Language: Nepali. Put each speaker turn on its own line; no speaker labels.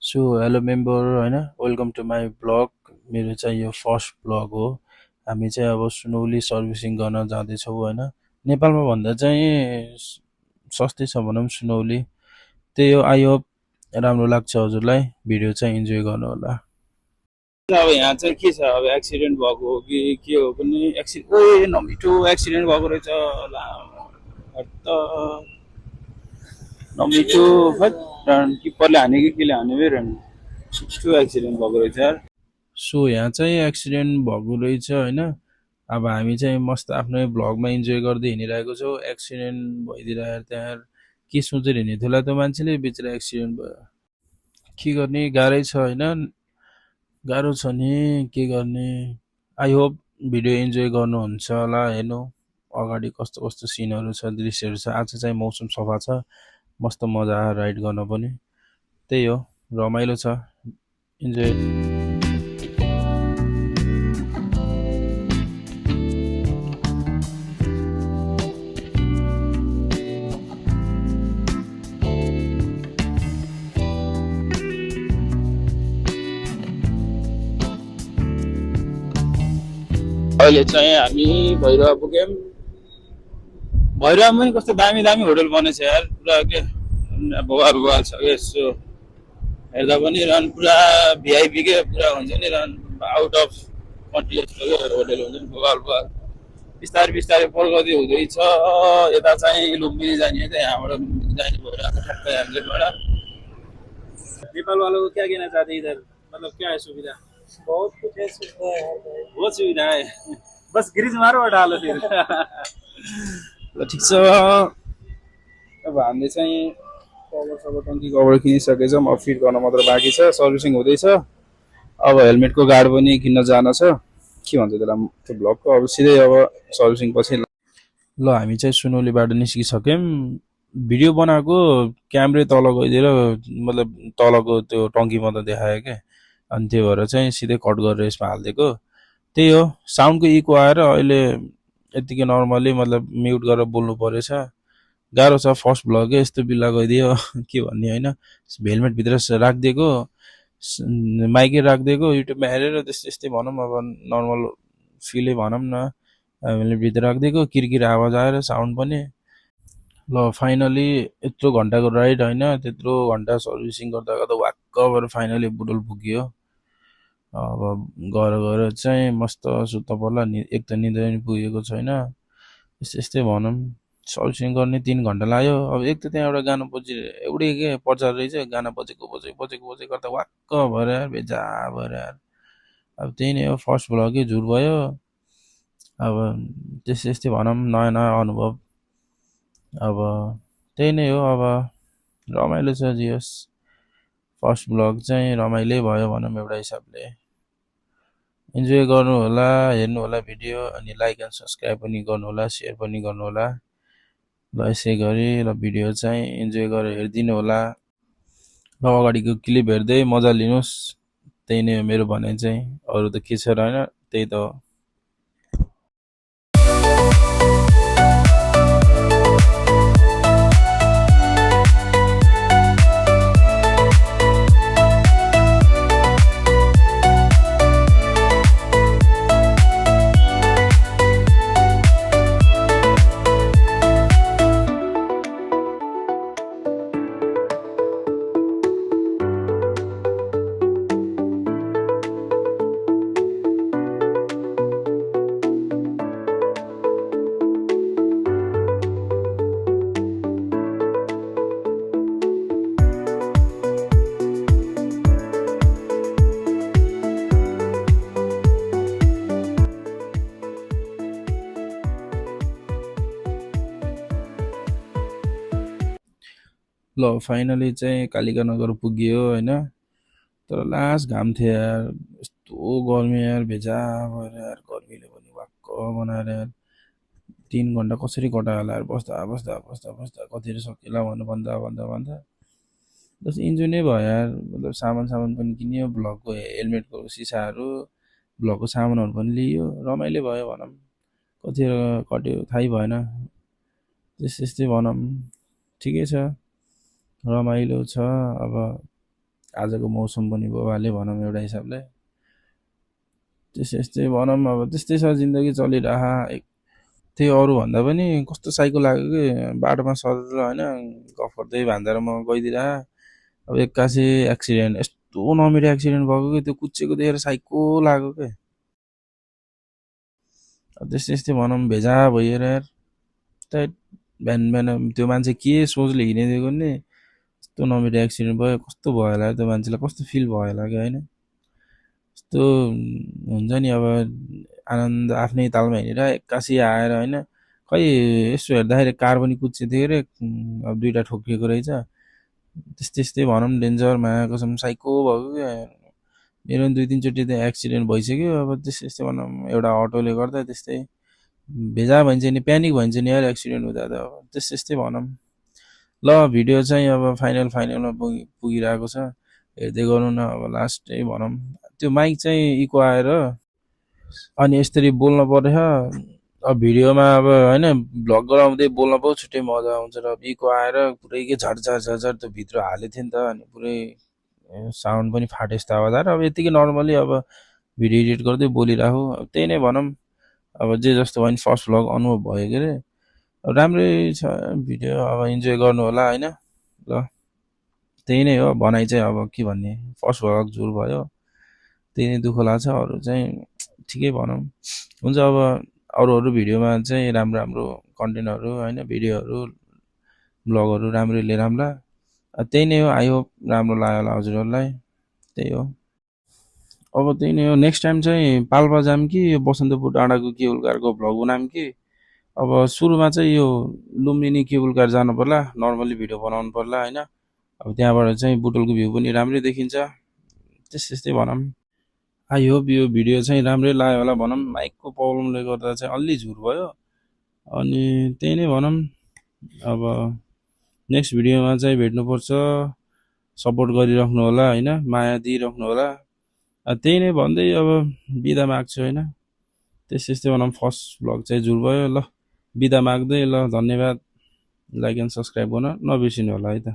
सो हेलो मेम्बर होइन, वेलकम टु माई ब्लग। मेरो चाहिँ यो फर्स्ट ब्लग हो। हामी चाहिँ अब सुनौली सर्भिसिङ गर्न जाँदैछौँ होइन। नेपालमा भन्दा चाहिँ सस्तै छ भनौँ सुनौली। त्यही हो, आई होप राम्रो लाग्छ हजुरलाई। भिडियो चाहिँ इन्जोय गर्नु होला। अब यहाँ चाहिँ के छ, अब एक्सिडेन्ट भएको हो कि के हो पनि एक्सिडेन्ट नमिठो एक्सिडेन्ट भएको रहेछ। ला त नमिठो किप्परले हाने कि केले हाने मिठो एक्सिडेन्ट भएको रहेछ यार। सो यहाँ चाहिँ एक्सिडेन्ट भएको रहेछ होइन। अब हामी चाहिँ मस्त आफ्नै भ्लगमा इन्जोय गर्दै हिँडिरहेको छौँ। एक्सिडेन्ट भइदिएर त्यहाँ के सोचेर हिँडेको थियो होला त्यो मान्छेले, बिचरा एक्सिडेन्ट भयो। के गर्ने, गाह्रै छ होइन। गाह्रो छ नि, के गर्ने। आई होप भिडियो इन्जोय गर्नुहुन्छ होला। हेर्नु अगाडि कस्तो कस्तो सिनहरू छ, दृश्यहरू छ। आज चाहिँ मौसम सफा छ, मस्त मजा आयो राइड गर्न पनि। त्यही हो, रमाइलो छ, इन्जोय। अहिले चाहिँ हामी भैरवा पुग्यौँ। भैरवामा पनि कस्तो दामी दामी होटल बनेछ यार, पुरा के बवाल बवाल छ कि। यसो हेर्दा पनि रहन पुरा भिआइपी के पुरा हुन्छ नि, रहन आउट अफ कन्ट्री जस्तो के होटल हुन्छ नि, बवाल बवाल। बिस्तारै बिस्तारै प्रगति हुँदैछ। यता चाहिँ लुम्बिनी जाने चाहिँ यहाँबाट लुम्बिनी जाने भइरहेको ठ्याक्कै गेटबाट। नेपाल वालों को क्या कहना चाहते हैं इधर, मतलब क्या है सुविधा? बहुत कुछ है, सुविधा है भाई, बहुत सुविधा है। बस ग्रिज मारो और डालो फिर। ल ठिक छ। अब हामीले चाहिँ कभर सबर टङ्की कभर किनिसकेछौँ। अब फिट गर्न मात्र बाँकी छ, सर्भिसिङ हुँदैछ। अब हेलमेटको गार्ड पनि किन्न जान छ। के भन्छ त्यसलाई, त्यो ब्लकको अब सिधै अब सर्भिसिङ पछि। ल हामी चाहिँ सुनौलीबाट निस्किसक्यौँ। भिडियो बनाएको क्यामरै तल गइदिएर, मतलब तलको त्यो टङ्की मात्रै देखायो क्या। अनि त्यो भएर चाहिँ सिधै कट गरेर यसमा हालिदिएको। त्यही हो, साउन्डको इको आएर अहिले यतिकै नर्मली मतलब म्युट गरेर बोल्नु परेछ। गाह्रो छ, फर्स्ट भ्लगै यस्तो बिल्ला गइदियो। के भन्ने होइन। हेलमेटभित्र राखिदिएको, माइकै राखिदिएको, युट्युबमा हेरेर त्यस्तै त्यस्तै भनौँ, अब नर्मल फिलै भनौँ न। हेलमेटभित्र राखिदिएको, किरकिर आवाज आएर साउन्ड पनि। ल फाइनली यत्रो घन्टाको राइड होइन, त्यत्रो घन्टा सर्भिसिङ गर्दा गर्दा वाक्क भएर फाइनली बुटोल पुग्यो। अब गएर गएर चाहिँ मस्त सुत्त पर्ला। एक त निद्रा पनि पुगेको छैन। यस्तै यस्तै भनौँ। सर्भिसिङ गर्ने 3 घन्टा लाग्यो। अब एक त त्यहाँ एउटा गाना एउटै के प्रचार रहेछ, गाना बजेको बजेको बजेको बजेको गर्दा वाक्क भएर यार, बेजा भएर यार। अब त्यही नै हो, फर्स्ट भ्लगै झुर भयो। अब त्यस्तै यस्तै भनौँ, नयाँ नयाँ अनुभव। अब त्यही नै हो, अब रमाइलो छ जे होस्। फर्स्ट भ्लग चाहिँ रमाइलै भयो भनौँ एउटा हिसाबले। इन्जोय गर्नु होला, हेर्नु होला भिडियो, अनि लाइक एन्ड सब्सक्राइब पनि गर्नु होला, सेयर पनि गर्नु होला। ल यसै गरी ल भिडियो चाहिँ इन्जोय गरेर हेरिदिनु होला। ल अगाडिको क्लिप हेर्दै मजा लिनुहोस्। त्यही नै हो मेरो भनाइ चाहिँ, अरू त के छ र होइन, त्यही त हो। ल फाइनली चाहिँ कालिका नगर पुग्यो होइन। तर लास्ट घाम थियो यार, यस्तो गर्मी यार, भेजा भएर यार, गर्मीले पनि वाक्क बनाएर यार। 3 घन्टा कसरी कटायो होला यार, बस्दा बस्दा बस्दा बस्दा कतिले सकिएला भन्दा भन्दा भन्दा बस इन्जोय नै भयो यार। मतलब सामान सामान पनि किन्यो, भ्लगको हेलमेटको सिसाहरू, भ्लगको सामानहरू पनि लियो, रमाइलो भयो भनौँ। कति कट्यो थाहै भएन। त्यस्तै त्यस्तै भनौँ, ठिकै छ, रमाइलो छ। अब आजको मौसम पनि बवाले भनौँ एउटा हिसाबले। त्यस्तै भनौँ अब त्यस्तै छ जिन्दगी चलिरह। त्यही अरूभन्दा पनि कस्तो साइको लाग्यो कि बाटोमा सर होइन गफ गर्दै भान्दार म गइदिरह अब एक्कासी एक्सिडेन्ट यस्तो नमिठो एक्सिडेन्ट भएको कि त्यो कुच्चेको देखेर साइको लाग्यो क्या। त्यस्तै भनौँ भेजा भइएर यार त्यही बिहान बिहान त्यो मान्छे के सोचले हिँडिदिएको नि यस्तो नमिठो एक्सिडेन्ट भयो। कस्तो भयो होला त्यो मान्छेलाई कस्तो फिल भयो होला कि होइन। यस्तो हुन्छ नि अब आनन्द आफ्नै तालमा हिँडेर एक्कासी आएर होइन खै यसो हेर्दाखेरि कार पनि कुच्चिएको थियो अरे अब दुइटा ठोकिएको रहेछ। त्यस्तै भनौँ डेन्जर माया कसम साइको भएको क्या। मेरो पनि 2-3 चोटि त एक्सिडेन्ट भइसक्यो। अब त्यस्तै भनौँ एउटा अटोले गर्दा त्यस्तै भेजा भन्छ नि प्यानिक भन्छ नि यार एक्सिडेन्ट हुँदा त अब त्यस्तै भनौँ। ल भिडियो चाहिँ अब फाइनलमा पुगिरहेको छ हेर्दै गर्नु न। अब लास्टै भनौँ त्यो माइक चाहिँ इको आएर अनि यसरी बोल्न पर्छ। अब भिडियोमा अब होइन भ्लग गराउँदै बोल्न पो छुट्टै मजा आउँछ र इको आएर पुरै के झर्झर त्यो भित्र हालेको थियो नि त अनि पुरै साउन्ड पनि फाटे जस्तो आवाज आएर अब यतिकै नर्मली अब भिडियो एडिट गर्दै बोलिराखु। अब त्यही नै भनौँ अब जे जस्तो भयो नि फर्स्ट भ्लग अनुभव भयो के अरे। राम्रै छ भिडियो अब इन्जोय गर्नु होला होइन। ल त्यही नै हो भनाइ चाहिँ अब के भन्ने फर्स्ट भ्लग झुल भयो त्यही नै दुःख लाग्छ। अरू चाहिँ ठिकै भनौँ हुन्छ। अब अरू भिडियोमा चाहिँ राम्रो कन्टेन्टहरू होइन भिडियोहरू ब्लगहरू राम्रो लिएर आउँला। त्यही नै हो। आई होप राम्रो लाग्यो होला हजुरहरूलाई। त्यही हो अब त्यही नै हो। नेक्स्ट टाइम चाहिँ पाल्पा जाम कि यो बसन्तपुर डाँडाको केबुल कारको भ्लग बनाऊँ कि। अब सुरुमा चाहिँ यो लुम्बिनी केबुल कार जानु पर्ला नर्मली भिडियो बनाउनु पर्ला होइन। अब त्यहाँबाट चाहिँ बुटोलको भ्यू पनि राम्रै देखिन्छ। त्यस्तै भनौँ। आई होप यो भिडियो चाहिँ राम्रै लाग्यो होला भनौँ। माइकको प्रब्लमले गर्दा चाहिँ अलि झुर भयो अनि त्यही नै भनौँ। अब नेक्स्ट भिडियोमा चाहिँ भेट्नुपर्छ। सपोर्ट गरिराख्नु होला होइन माया दिइराख्नु होला। त्यही नै भन्दै अब बिदा माग्छु होइन। त्यस्तै भनौँ फर्स्ट भ्लग चाहिँ झुल भयो। ल बिदा माग्दै ल धन्यवाद। लाइक एन्ड सब्सक्राइब गर्न नबिर्सिनु होला है त।